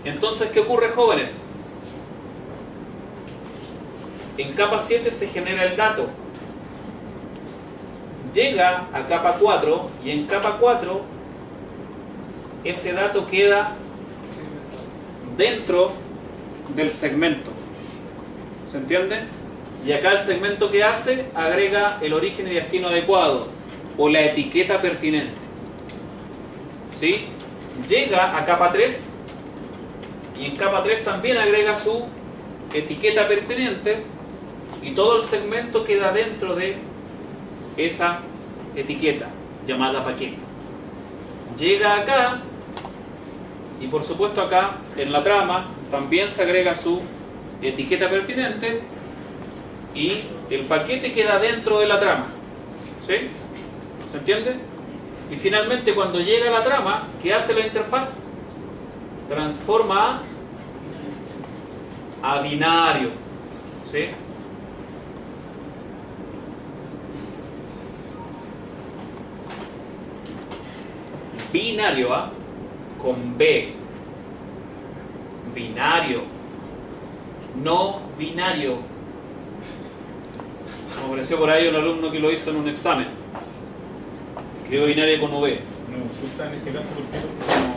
Entonces, ¿qué ocurre, jóvenes? En capa 7 se genera el dato, llega a capa 4 y en capa 4 ese dato queda dentro del segmento. ¿Se entiende? Y acá el segmento que hace agrega el origen y destino adecuado o la etiqueta pertinente. ¿Sí? Llega a capa 3 y en capa 3 también agrega su etiqueta pertinente y todo el segmento queda dentro de esa etiqueta llamada paquete. Llega acá y por supuesto acá en la trama también se agrega su etiqueta pertinente y el paquete queda dentro de la trama. ¿Sí? ¿Se entiende? Y finalmente cuando llega a la trama, ¿qué hace la interfaz? Transforma a binario. ¿Sí? Binario, ¿ah? Con B. Binario. No binario. Me apareció por ahí un alumno que lo hizo en un examen. Escribió binario con V. Me consulta en este caso porque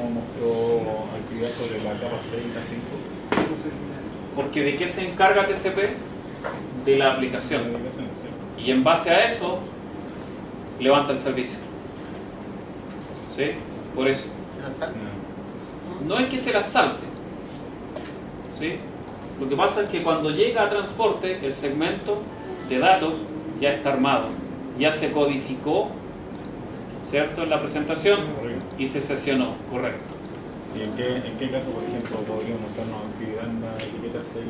no mostró actividad sobre la capa 6 y la 5. Porque ¿de qué se encarga TCP? De la aplicación. Y en base a eso, levanta el servicio. ¿Sí? Por eso. No es que se la salte. ¿Sí? Lo que pasa es que cuando llega a transporte, el segmento de datos ya está armado. Ya se codificó, ¿cierto?, en la presentación y se sesionó. Correcto. ¿Y en qué caso, por ejemplo, podría mostrarnos actividad en la etiqueta 6?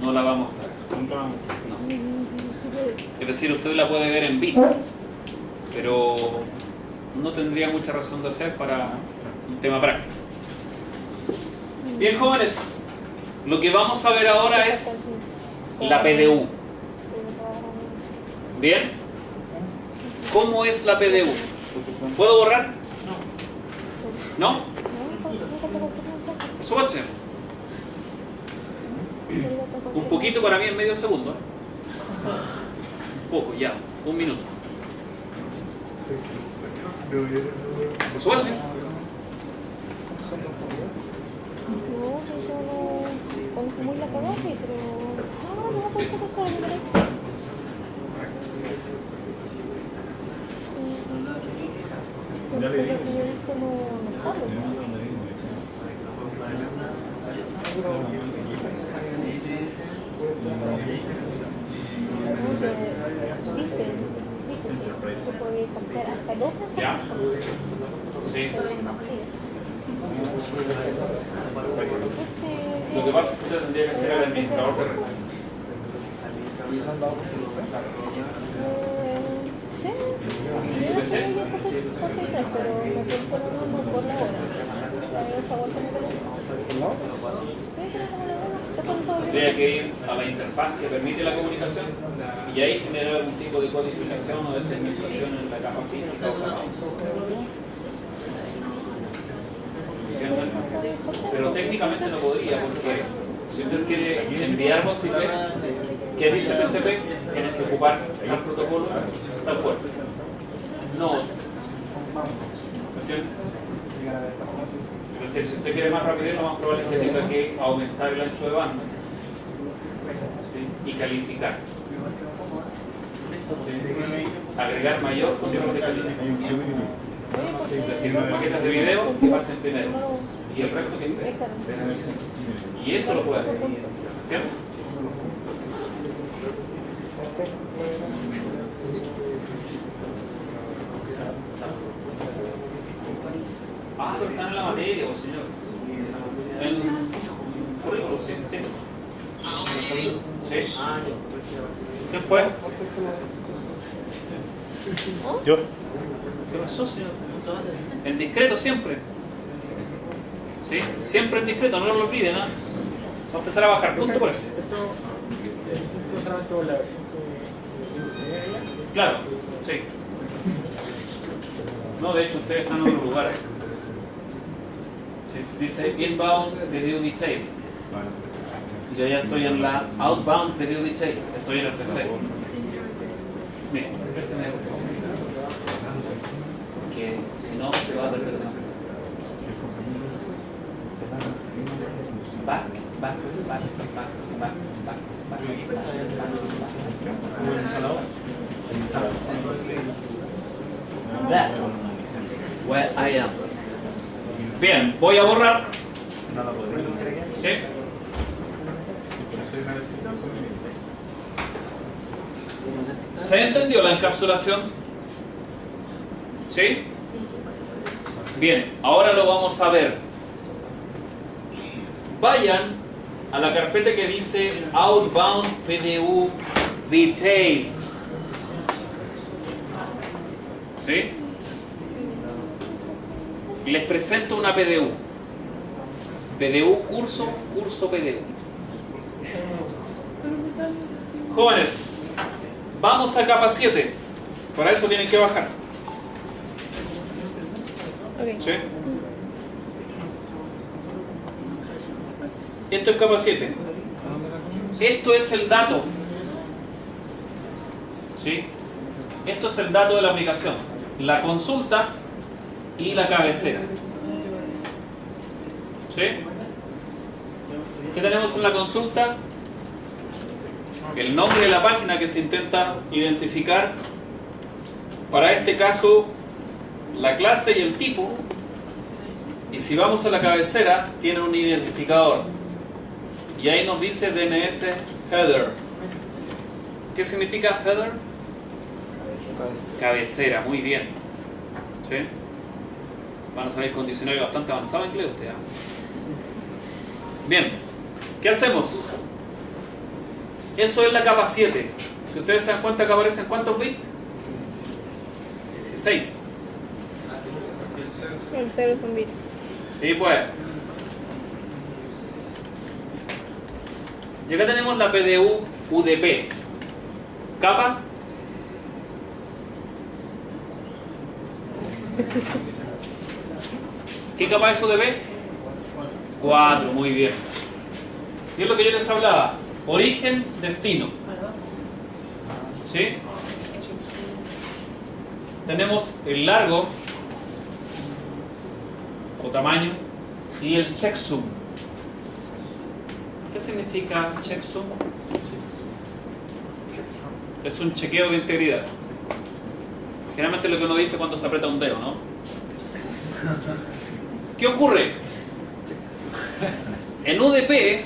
No la va a mostrar. Nunca. No. Es decir, usted la puede ver en bit, pero no tendría mucha razón de hacer para un tema práctico. Bien, jóvenes, lo que vamos a ver ahora es la PDU. Bien, ¿cómo es la PDU? ¿Puedo borrar? ¿No? Por supuesto, señor. Un poquito para mí en medio segundo. Un poco, ya, un minuto. Por supuesto, señor. Muy la cagaste, pero no puedo tocar. Ya le digo. ¿Ya? Sí. Lo que pasa es que usted tendría que ser el administrador de red. ¿Su PC? Tendría que ir a la interfaz que permite la comunicación y ahí generar algún tipo de codificación o de segmentación en la capa física o capa. Pero técnicamente no podría, porque si usted quiere enviarnos IP, ¿qué dice TCP? Tienes que ocupar el protocolo tal cual. No. ¿Se entiende? Es decir, si usted quiere más rapidez, lo más probable es que tenga que aumentar el ancho de banda, ¿sí?, y calificar. ¿Sí? Agregar mayor condición de calificación. Es decir, las maquetas de video que pasen primero y el resto que espere. Y eso lo puede hacer. ¿Entiendes? Ah, pero están en la materia, oh, señor. En el currículum, sí. ¿Sí? ¿Quién fue? Yo. ¿Qué pasó, señor? En discreto siempre. ¿Sí? Siempre en discreto, no lo olviden, ¿no? Vamos a empezar a bajar punto por eso. ¿Esto solamente por la versión que Claro, sí. No, de hecho ustedes están en otro lugar ahí. Dice inbound PDU details. Yo ya estoy en la outbound PDU details. Estoy en el PC. Mira, préstame, por favor. Que si no se va a perder demasiado. Back. That where I am. Bien, voy a borrar. ¿Sí? ¿Se entendió la encapsulación? ¿Sí? Bien, ahora lo vamos a ver. Vayan a la carpeta que dice Outbound PDU Details. ¿Sí? Les presento una PDU. PDU curso PDU. Jóvenes, vamos a capa 7. Para eso tienen que bajar. Ok. ¿Sí? Esto es capa 7. Esto es el dato. ¿Sí? Esto es el dato de la aplicación. La consulta y la cabecera. ¿Sí? ¿Qué tenemos en la consulta? El nombre de la página que se intenta identificar. Para este caso, la clase y el tipo. Y si vamos a la cabecera, tiene un identificador. Y ahí nos dice DNS header. ¿Qué significa header? Cabecera, muy bien. ¿Sí? Van a salir con diccionario bastante avanzado en inglés ustedes. ¿Eh? Bien, ¿qué hacemos? Eso es la capa 7. Si ustedes se dan cuenta que aparecen ¿cuántos bits? 16. El 0 es un bit. Sí, pues. Y acá tenemos la PDU UDP. Capa. ¿Qué capa es UDP? 4, muy bien. Y es lo que yo les hablaba. Origen, destino. ¿Sí? Tenemos el largo o tamaño y el checksum. ¿Qué significa checksum? Es un chequeo de integridad. Generalmente lo que uno dice cuando se aprieta un dedo, ¿no? ¿Qué ocurre? En UDP,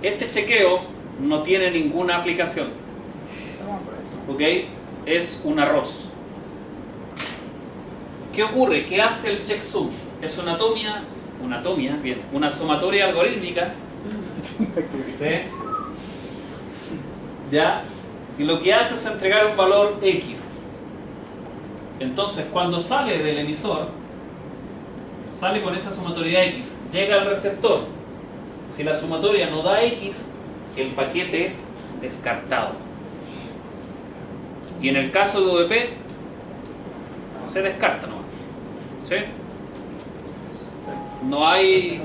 este chequeo no tiene ninguna aplicación. ¿Ok? Es un arroz. ¿Qué ocurre? ¿Qué hace el checksum? Es una sumatoria algorítmica. ¿Sí? ¿Ya? Y lo que hace es entregar un valor X. Entonces, cuando sale del emisor, sale con esa sumatoria X, llega al receptor. Si la sumatoria no da X, el paquete es descartado. Y en el caso de UDP, se descarta, ¿no? ¿Sí? No hay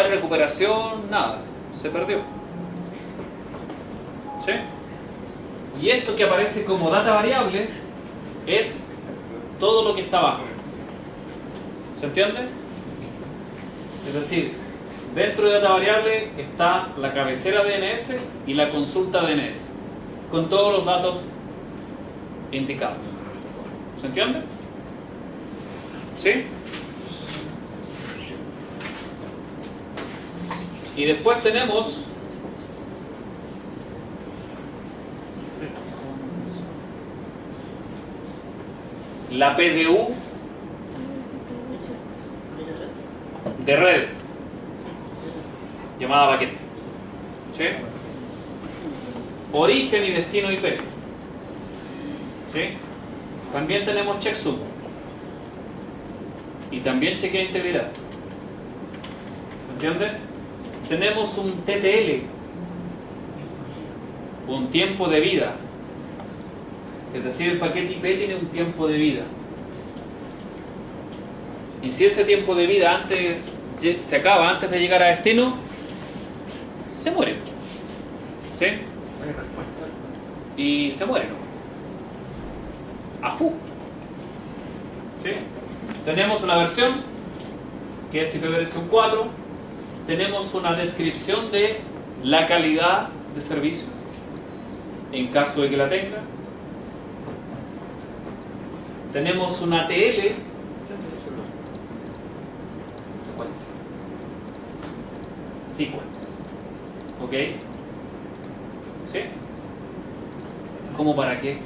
recuperación, nada. Se perdió. ¿Sí? Y esto que aparece como data variable es todo lo que está abajo. ¿Se entiende? Es decir, dentro de data variable está la cabecera DNS y la consulta DNS, con todos los datos indicados. ¿Se entiende? ¿Sí? Y después tenemos la PDU de red, llamada paquete. ¿Sí? Origen y destino IP. ¿Sí? También tenemos checksum. Y también chequea integridad. ¿Se entiende? Tenemos un TTL, un tiempo de vida. Es decir, el paquete IP tiene un tiempo de vida. Y si ese tiempo de vida antes se acaba antes de llegar a destino, se muere. ¿Sí? Y se muere, ¿no? Ajú. ¿Sí? Tenemos una versión que es IP versión 4. Tenemos una descripción de la calidad de servicio en caso de que la tenga. Tenemos una TL, sequence, ¿ok? ¿Sí? ¿Cómo para qué?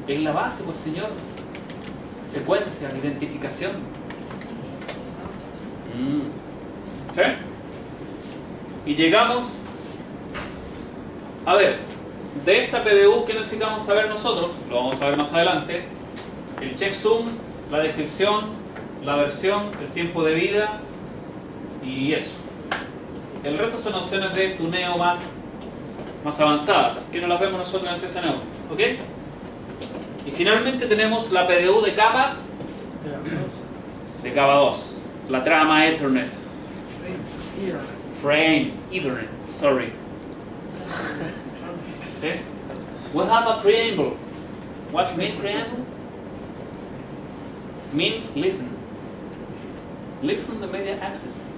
Es la base, pues señor. Secuencia, identificación. ¿Sí? Y llegamos a ver, de esta PDU, ¿qué necesitamos saber nosotros? Lo vamos a ver más adelante. El checksum, la descripción, la versión, el tiempo de vida y eso. El resto son opciones de tuneo más avanzadas, que no las vemos nosotros en el CSNO. ¿Ok? Y finalmente tenemos la PDU de capa 2, la trama Ethernet. Frame Ethernet, sorry. ¿Sí? We have a preamble. What means preamble? Means listen. Listen the media access.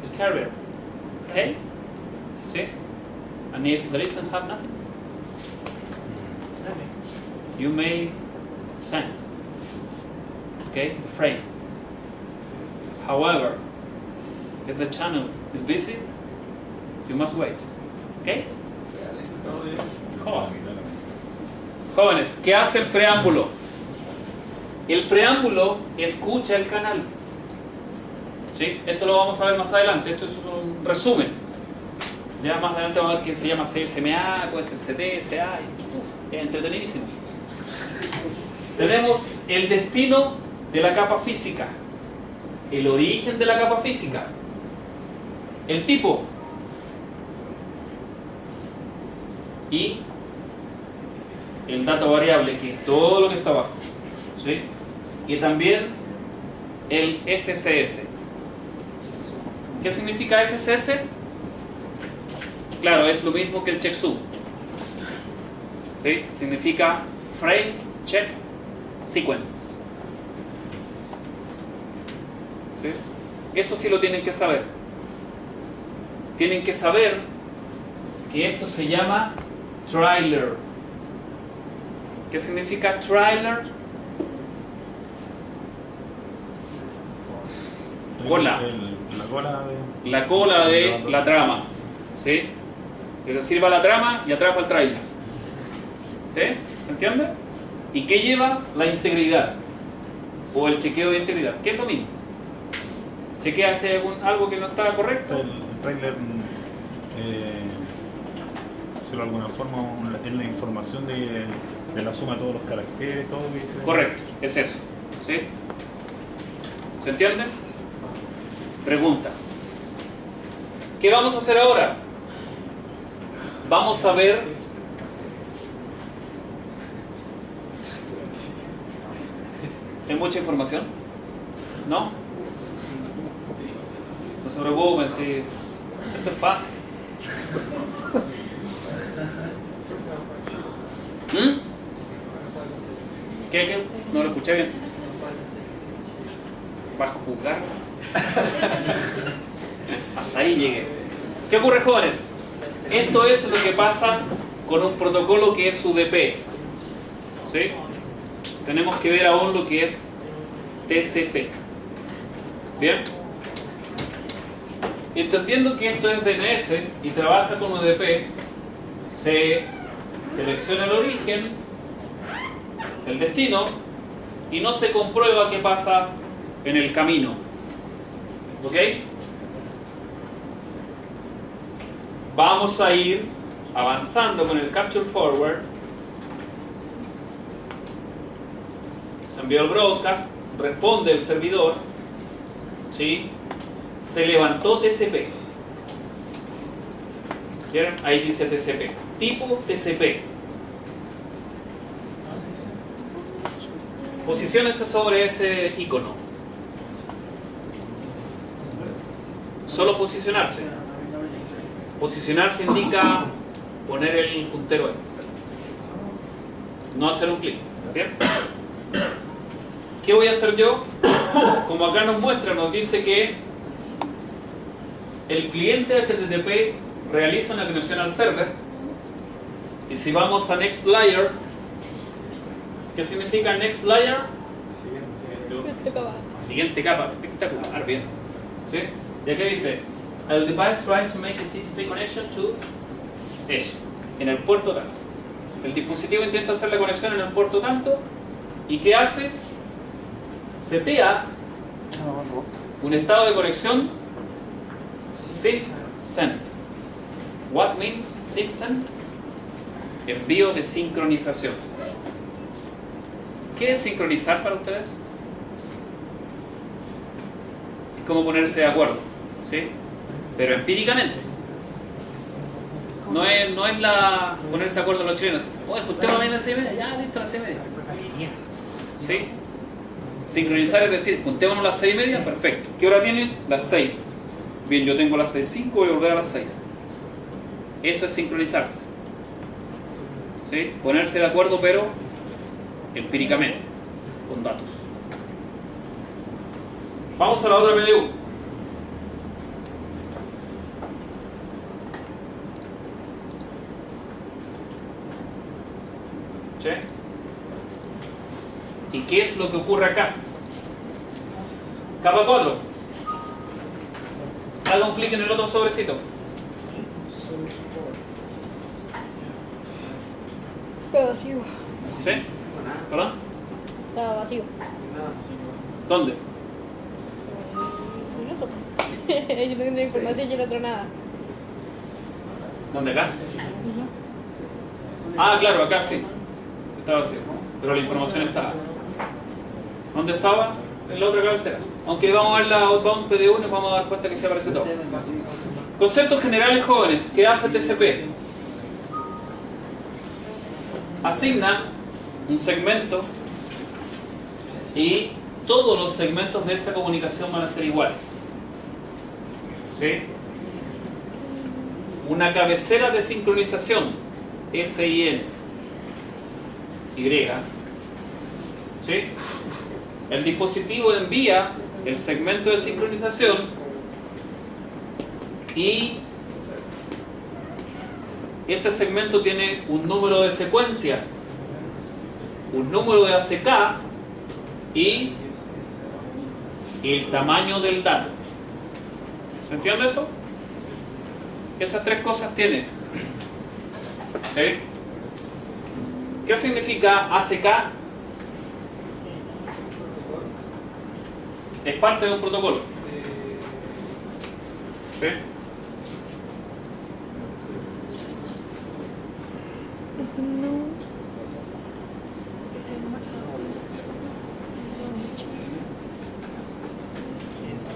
The carrier. Okay? See? And if the listen have nothing, you may send. Okay? The frame. However, if the channel is busy, you must wait. Okay? Jóvenes, ¿qué hace el preámbulo? El preámbulo escucha el canal. ¿Sí? Esto lo vamos a ver más adelante. Esto es un resumen. Ya más adelante vamos a ver que se llama CSMA, puede ser CT, CA. Es entretenidísimo. Tenemos el destino de la capa física, el origen de la capa física, el tipo y el dato variable, que es todo lo que está abajo. ¿Sí? Y también el FCS. ¿Qué significa FCS? Claro, es lo mismo que el checksum. ¿Sí? Significa Frame Check Sequence. ¿Sí? Eso sí lo tienen que saber. Tienen que saber que esto se llama trailer. ¿Qué significa trailer? Cola. La cola de la trama. ¿Sí? Es decir, va la trama y atrás va el trailer. ¿Sí? ¿Se entiende? ¿Y qué lleva? La integridad. O el chequeo de integridad. ¿Qué es lo mismo? Chequea si hay algo que no está correcto. El trailer, decirlo de alguna forma, es la información de la suma de todos los caracteres, todo lo que dice. Correcto, es eso. ¿Sí? ¿Se entiende? Preguntas. ¿Qué vamos a hacer ahora? Vamos a ver ¿es mucha información? ¿No? No se preocupen, si esto es fácil. ¿Qué? No lo escuché bien. Bajo juzgar. Hasta ahí llegué. ¿Qué ocurre, jóvenes? Esto es lo que pasa con un protocolo que es UDP. ¿Sí? Tenemos que ver aún lo que es TCP. ¿Bien? Entendiendo que esto es DNS y trabaja con UDP, se selecciona el origen, el destino, y no se comprueba qué pasa en el camino. ¿Ok? Vamos a ir avanzando con el Capture Forward. Se envió el broadcast, responde el servidor, ¿sí? Se levantó TCP. ¿Vieron? Ahí dice TCP. Tipo TCP. Posiciónense sobre ese icono. Solo posicionarse. Posicionarse indica poner el puntero ahí. No hacer un clic. ¿Bien? ¿Qué voy a hacer yo? Como acá nos muestra, nos dice que el cliente HTTP realiza una conexión al server. Y si vamos a Next Layer, ¿qué significa Next Layer? Siguiente capa. Espectacular, bien. ¿Sí? Y aquí dice, el device tries to make a TCP connection to eso, en el puerto tanto. El dispositivo intenta hacer la conexión en el puerto tanto. ¿Y qué hace? Setea un estado de conexión sync send. What means sync send? Envío de sincronización. ¿Qué es sincronizar para ustedes? Es como ponerse de acuerdo, ¿sí? Pero empíricamente. No es la ponerse de acuerdo los chilenos. Oye, juntemos bien a las 6:30. Ya, listo, a las 6:30. ¿Sí? Sincronizar es decir, juntémonos a las 6:30, perfecto. ¿Qué hora tienes? Las 6. Bien, yo tengo las 6:05, voy a volver a las 6. Eso es sincronizarse. ¿Sí? Ponerse de acuerdo, pero empíricamente, con datos. Vamos a la otra PDU. ¿Sí? ¿Y qué es lo que ocurre acá? Capa 4. Haga un clic en el otro sobrecito. Está vacío. ¿Sí? ¿Perdón? Está vacío. ¿Dónde? El otro. Yo no tengo información y el otro nada. ¿Dónde acá? Ah, claro, acá sí. Está vacío. Pero la información estaba. ¿Dónde estaba? En la otra cabecera. Aunque vamos a ver la Outbound PDU, nos vamos a dar cuenta que se aparece todo. Conceptos generales jóvenes. ¿Qué hace TCP? Asigna un segmento y todos los segmentos de esa comunicación van a ser iguales. ¿Sí? Una cabecera de sincronización SIN Y. ¿Sí? El dispositivo envía el segmento de sincronización y este segmento tiene un número de secuencia, un número de ACK y el tamaño del dato. ¿Se entiende eso? Esas tres cosas tiene. ¿Sí? ¿Qué significa ACK? Es parte de un protocolo. ¿Sí?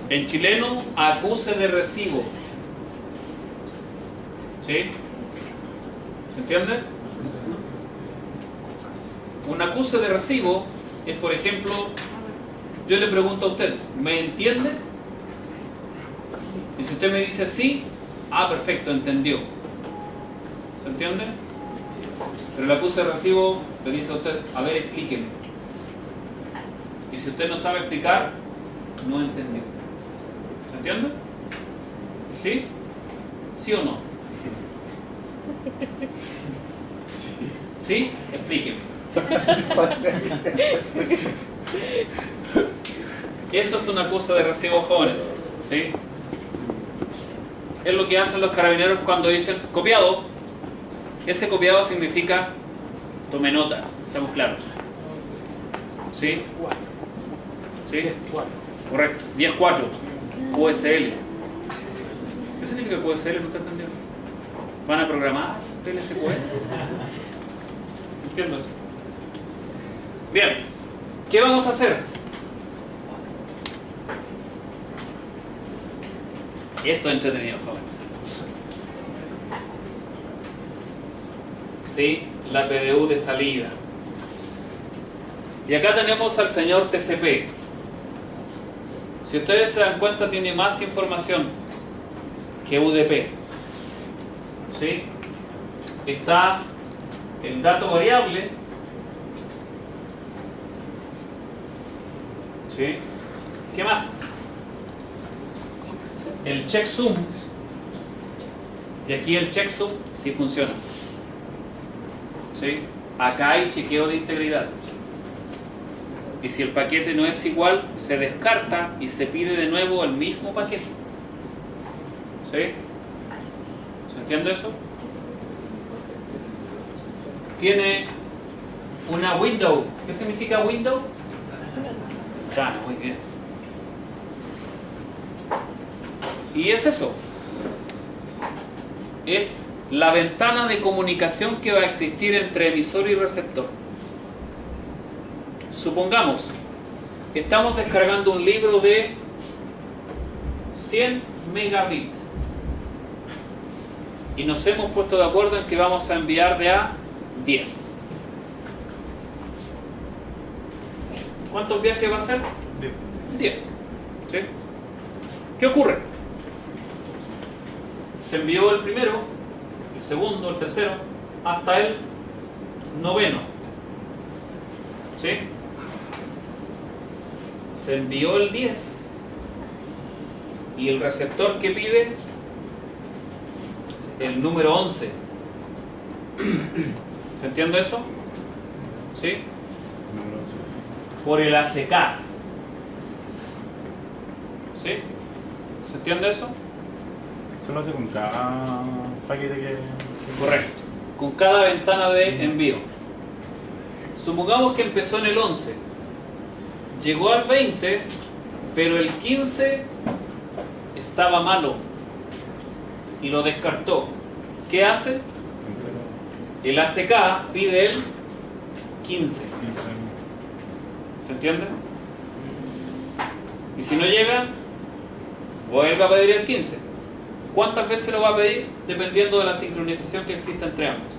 En chileno, acuse de recibo. ¿Sí? ¿Se entiende? Un acuse de recibo es, por ejemplo, yo le pregunto a usted, ¿me entiende? Y si usted me dice sí, perfecto, entendió. ¿Se entiende? Pero el acuse de recibo le dice a usted, a ver, explíqueme. Y si usted no sabe explicar, no entendió. ¿Se entiende? ¿Sí? ¿Sí o no? ¿Sí? Explíqueme. Eso es una cosa de recibo, jóvenes. ¿Sí? Es lo que hacen los carabineros cuando dicen copiado. Ese copiado significa tome nota, estamos claros. ¿Sí? ¿Sí? Correcto. 10.4. QSL. ¿Qué significa QSL? ¿No está entendiendo? ¿Van a programar PLSQL? Entiendo eso. Bien. ¿Qué vamos a hacer? Esto es entretenido, jóvenes. ¿Sí? La PDU de salida. Y acá tenemos al señor TCP. Si ustedes se dan cuenta, tiene más información. que UDP. ¿Sí? Está el dato variable. ¿Sí? ¿Qué más? El checksum. Y aquí el checksum sí funciona. ¿Sí? Acá hay chequeo de integridad. Y si el paquete no es igual, se descarta y se pide de nuevo el mismo paquete. ¿Sí? ¿Se entiende eso? Tiene una window. ¿Qué significa window? Claro, muy bien. Y es eso. Es la ventana de comunicación que va a existir entre emisor y receptor. Supongamos, estamos descargando un libro de 100 megabits y nos hemos puesto de acuerdo en que vamos a enviar de a 10. ¿Cuántos viajes va a ser? 10. ¿Sí? ¿Qué ocurre? Se envió el primero, el segundo, el tercero, hasta el noveno. ¿Sí? Se envió el 10 y el receptor que pide el número 11. ¿Se entiende eso? ¿Sí? Por el ACK. ¿Sí? ¿Se entiende eso? Eso lo hace con cada paquete que... Correcto. Con cada ventana de envío. Supongamos que empezó en el 11. Llegó al 20, pero el 15 estaba malo y lo descartó. ¿Qué hace? El ACK pide el 15. ¿Se entiende? Y si no llega, vuelve a pedir el 15. ¿Cuántas veces lo va a pedir? Dependiendo de la sincronización que exista entre ambos.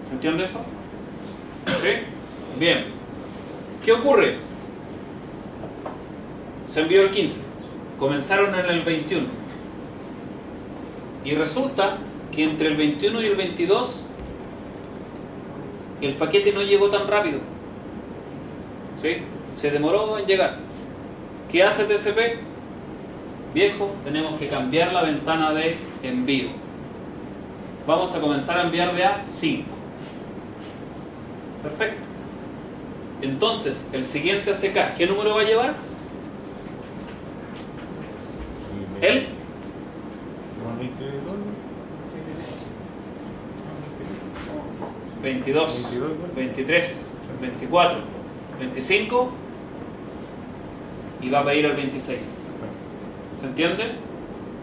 ¿Se entiende eso? ¿Sí? Bien. ¿Qué ocurre? Se envió el 15. Comenzaron en el 21. Y resulta que entre el 21 y el 22 el paquete no llegó tan rápido. ¿Sí? Se demoró en llegar. ¿Qué hace TCP? Viejo, tenemos que cambiar la ventana de envío. Vamos a comenzar a enviar de a 5. Perfecto. Entonces, el siguiente ACK, ¿qué número va a llevar? ¿El? 22, 23, 24, 25 y va a pedir el 26. ¿Se entiende?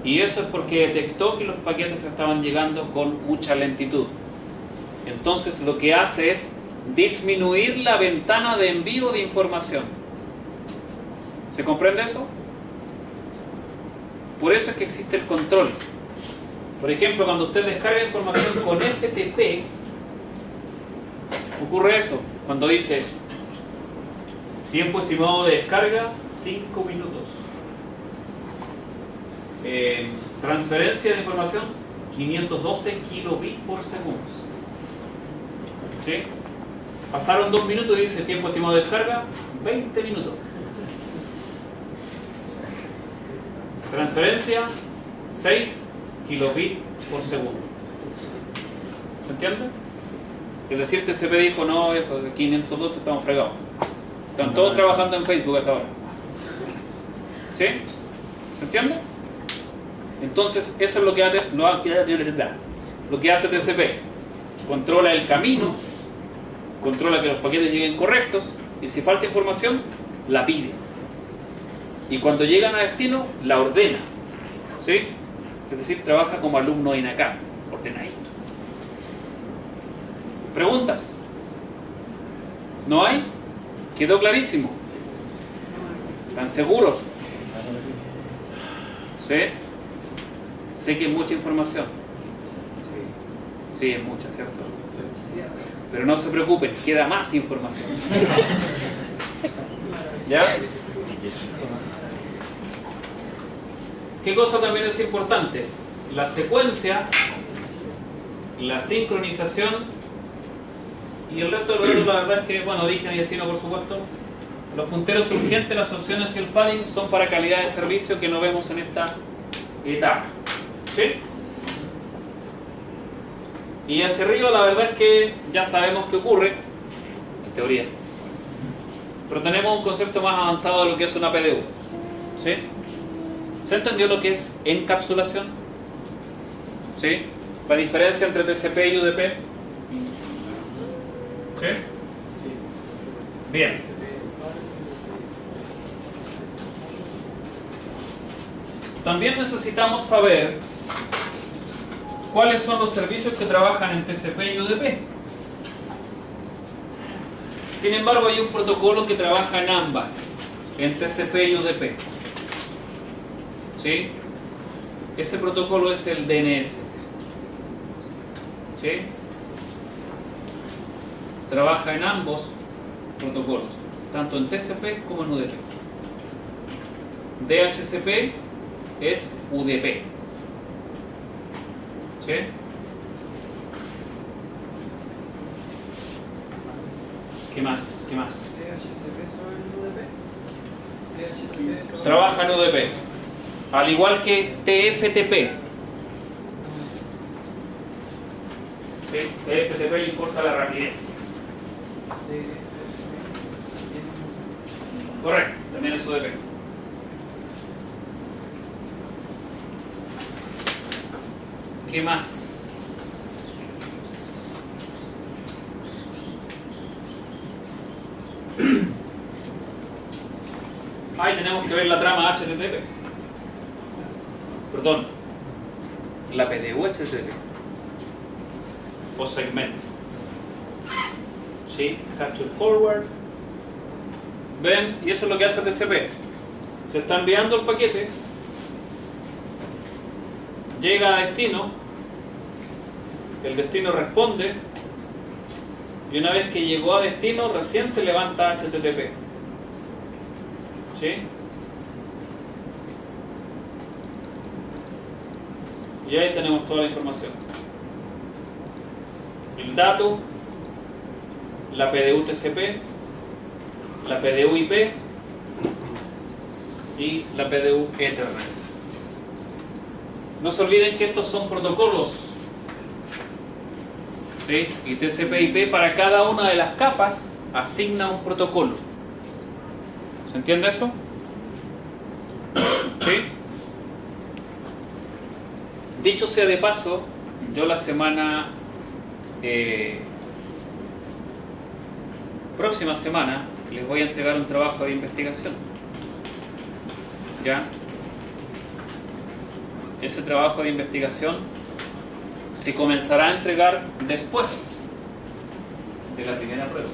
Y eso es porque detectó que los paquetes estaban llegando con mucha lentitud. Entonces lo que hace es disminuir la ventana de envío de información. ¿Se comprende eso? Por eso es que existe el control. Por ejemplo, cuando usted descarga información con FTP, ocurre eso. Cuando dice tiempo estimado de descarga 5 minutos. Transferencia de información 512 kilobits por segundo. ¿Sí? Pasaron 2 minutos y dice tiempo estimado de descarga 20 minutos. Transferencia 6 kilobits por segundo. ¿Se entiende? Es decir, TCP dijo no, 512 estamos fregados. Están todos trabajando en Facebook hasta ahora. ¿Sí? ¿Se entiende? Entonces, eso es lo que hace TCP. Controla el camino, controla que los paquetes lleguen correctos y si falta información, la pide. Y cuando llegan a destino, la ordena. ¿Sí? Es decir, trabaja como alumno en acá, ordenadito. ¿Preguntas? ¿No hay? ¿Quedó clarísimo? ¿Están seguros? ¿Sí? Sé que es mucha información. Sí, es mucha, ¿cierto? Pero no se preocupen, queda más información. ¿Ya? ¿Qué cosa también es importante? La secuencia, la sincronización y el resto de los datos, la verdad es que, bueno, origen y destino por supuesto. Los punteros urgentes, las opciones y el padding son para calidad de servicio que no vemos en esta etapa. ¿Sí? Y hacia arriba la verdad es que ya sabemos qué ocurre, en teoría. Pero tenemos un concepto más avanzado de lo que es una PDU. ¿Sí? ¿Se entendió lo que es encapsulación? ¿Sí? La diferencia entre TCP y UDP. ¿Sí? Bien. También necesitamos saber cuáles son los servicios que trabajan en TCP y UDP. Sin embargo, hay un protocolo que trabaja en ambas, en TCP y UDP. ¿Sí? Ese protocolo es el DNS. ¿Sí? Trabaja en ambos protocolos, tanto en TCP como en UDP. DHCP es UDP. ¿Sí? ¿Qué más? ¿Qué más? DHCP sobre el UDP. DHCP. Trabaja en UDP. Al igual que TFTP. ¿Sí? TFTP le importa la rapidez. Correcto, también es UDP. ¿Qué más? Ahí tenemos que ver la trama HTTP. Perdón, la PDU HTTP o segmento. ¿Sí? Capture forward. ¿Ven? Y eso es lo que hace TCP. Se está enviando el paquete, llega a destino, el destino responde y una vez que llegó a destino recién se levanta HTTP. ¿Sí? Y ahí tenemos toda la información. El dato, la PDU TCP, la PDU IP y la PDU Ethernet. No se olviden que estos son protocolos. ¿Sí? Y TCP/IP para cada una de las capas asigna un protocolo. ¿Se entiende eso? ¿Sí? Dicho sea de paso, yo la próxima semana les voy a entregar un trabajo de investigación. ¿Ya? Ese trabajo de investigación se comenzará a entregar después de la primera prueba.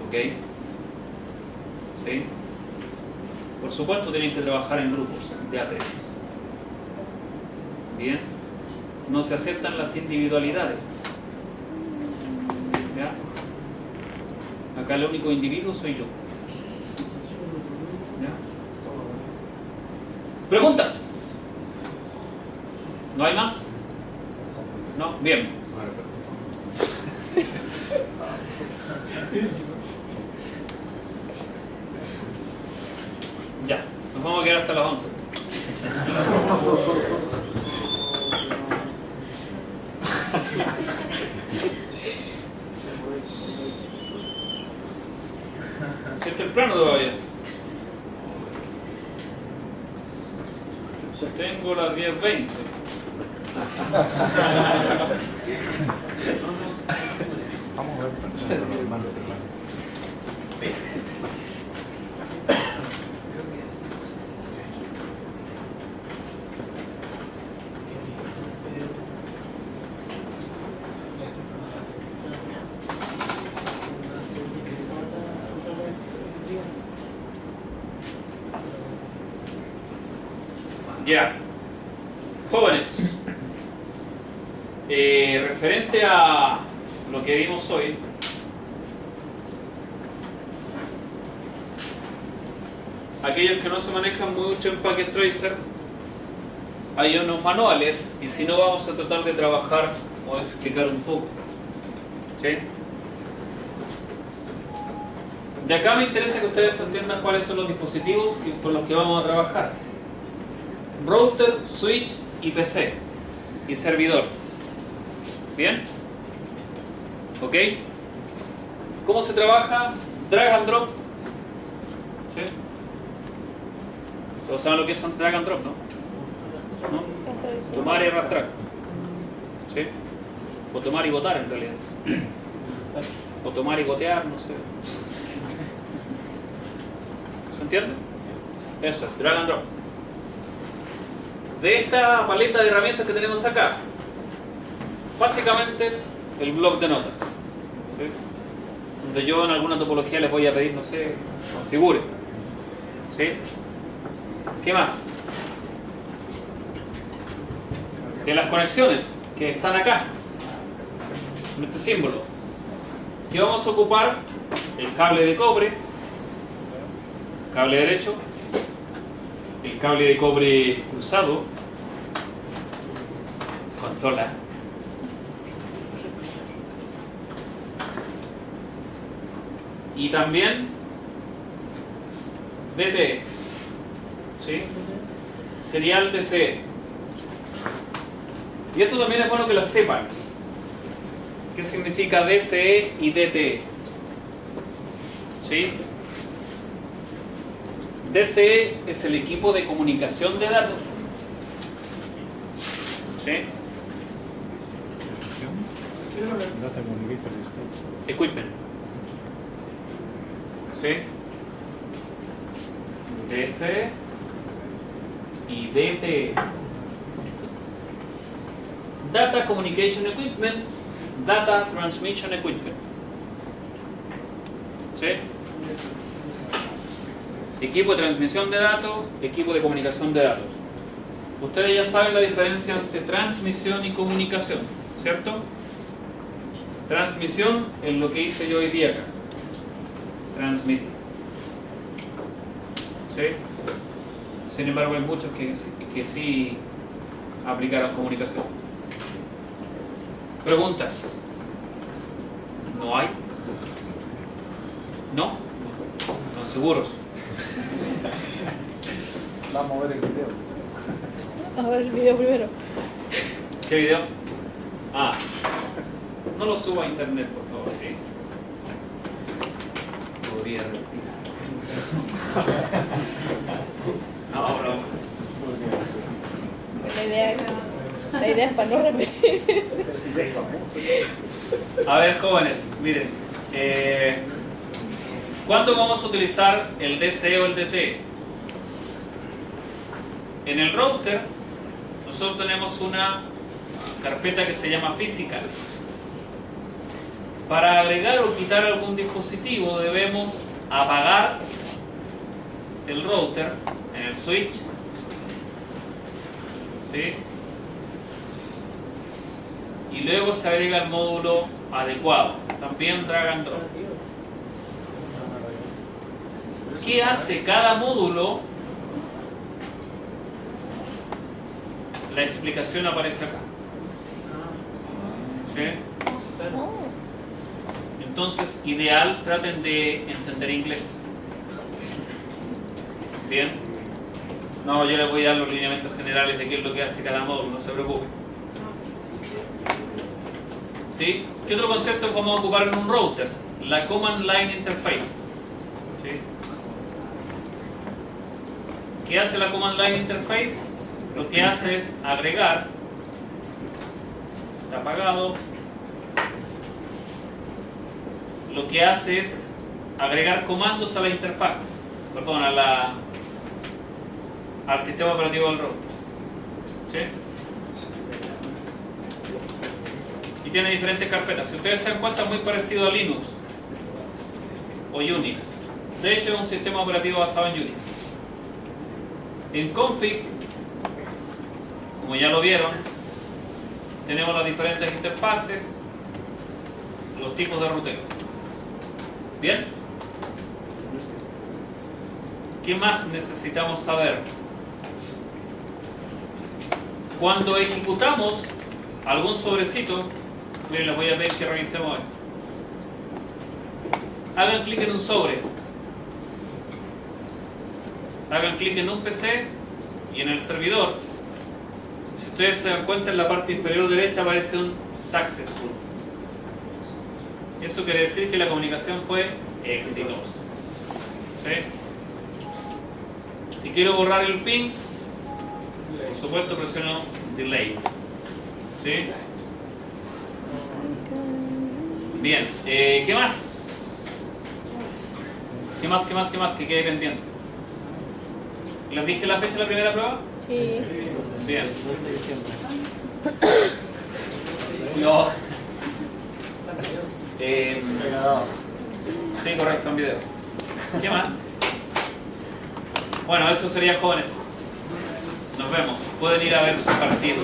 ¿Ok? ¿Sí? Por supuesto tienen que trabajar en grupos de A3. Bien. No se aceptan las individualidades. ¿Ya? Acá el único individuo soy yo. ¿Ya? ¿Preguntas? ¿No hay más? ¿No? Bien. Ya, nos vamos a quedar hasta las 11. Si es temprano todavía. Tengo las 10:20. Vamos a ver, hermano. Ya. Jóvenes, referente a lo que vimos hoy, aquellos que no se manejan mucho en Packet Tracer, hay unos manuales y si no vamos a tratar de trabajar o explicar un poco. ¿Sí? De acá me interesa que ustedes entiendan cuáles son los dispositivos con los que vamos a trabajar. Router, switch y PC y servidor. ¿Bien? ¿Ok? ¿Cómo se trabaja? Drag and drop. ¿Sí? Todos saben lo que es un drag and drop, ¿no? ¿No? Tomar y arrastrar. ¿Sí? O tomar y botar en realidad. O tomar y gotear, no sé. ¿Se entiende? Eso es, drag and drop. De esta paleta de herramientas que tenemos acá, básicamente el bloc de notas. ¿Sí? Donde yo en alguna topología les voy a pedir, no sé, configure. ¿Sí? ¿Qué más? De las conexiones que están acá, en este símbolo, que vamos a ocupar el cable de cobre, cable derecho, el cable de cobre cruzado, consola, y también DTE, ¿sí? Serial DCE. Y esto también es bueno que lo sepan. ¿Qué significa DCE y DTE? ¿Sí? DCE es el equipo de comunicación de datos. ¿Sí? Data Communicator System. Equipment. ¿Sí? DCE y DTE. Data Communication Equipment, Data Transmission Equipment. ¿Sí? Equipo de transmisión de datos, equipo de comunicación de datos. Ustedes ya saben la diferencia entre transmisión y comunicación, ¿cierto? Transmisión es lo que hice yo hoy día acá. Transmitir. ¿Sí? Sin embargo, hay muchos que sí aplicaron comunicación. Preguntas. ¿No hay? ¿No? ¿Están seguros? Vamos a ver el video. A ver el video primero. ¿Qué video? Ah. No lo suba a internet, por favor, ¿sí? Podría repetir. No, broma. La idea es para no repetir. A ver, jóvenes, miren. ¿Cuándo vamos a utilizar el DCE o el DTE? En el router, nosotros tenemos una carpeta que se llama Physical. Para agregar o quitar algún dispositivo debemos apagar el router en el switch. ¿Sí? Y luego se agrega el módulo adecuado, también drag and drop. ¿Qué hace cada módulo? La explicación aparece acá. ¿Sí? Entonces, ideal, traten de entender inglés. ¿Bien? No, yo les voy a dar los lineamientos generales de qué es lo que hace cada módulo, no se preocupen. ¿Sí? ¿Qué otro concepto vamos a ocupar en un router? La Command Line Interface. ¿Sí? ¿Qué hace la Command Line Interface? Lo que hace es agregar, está apagado, lo que hace es agregar comandos a la interfaz, perdón, al sistema operativo del router. ¿Sí? Y tiene diferentes carpetas. Si ustedes se dan cuenta, es muy parecido a Linux o Unix. De hecho, es un sistema operativo basado en Unix. En config, como ya lo vieron, tenemos las diferentes interfaces, los tipos de rutero. ¿Bien? ¿Qué más necesitamos saber? Cuando ejecutamos algún sobrecito, miren, les voy a pedir que revisemos esto. Hagan clic en un sobre. Hagan clic en un PC y en el servidor. Si ustedes se dan cuenta, en la parte inferior derecha aparece un successful. Eso quiere decir que la comunicación fue exitosa. ¿Sí? Si quiero borrar el ping, por supuesto presiono delete. ¿Sí? Bien, ¿qué más? ¿Qué más? Que quede pendiente. ¿Les dije la fecha de la primera prueba? Sí. Bien. No. Sí, correcto, en video. ¿Qué más? Bueno, eso sería, jóvenes. Nos vemos. Pueden ir a ver su partido.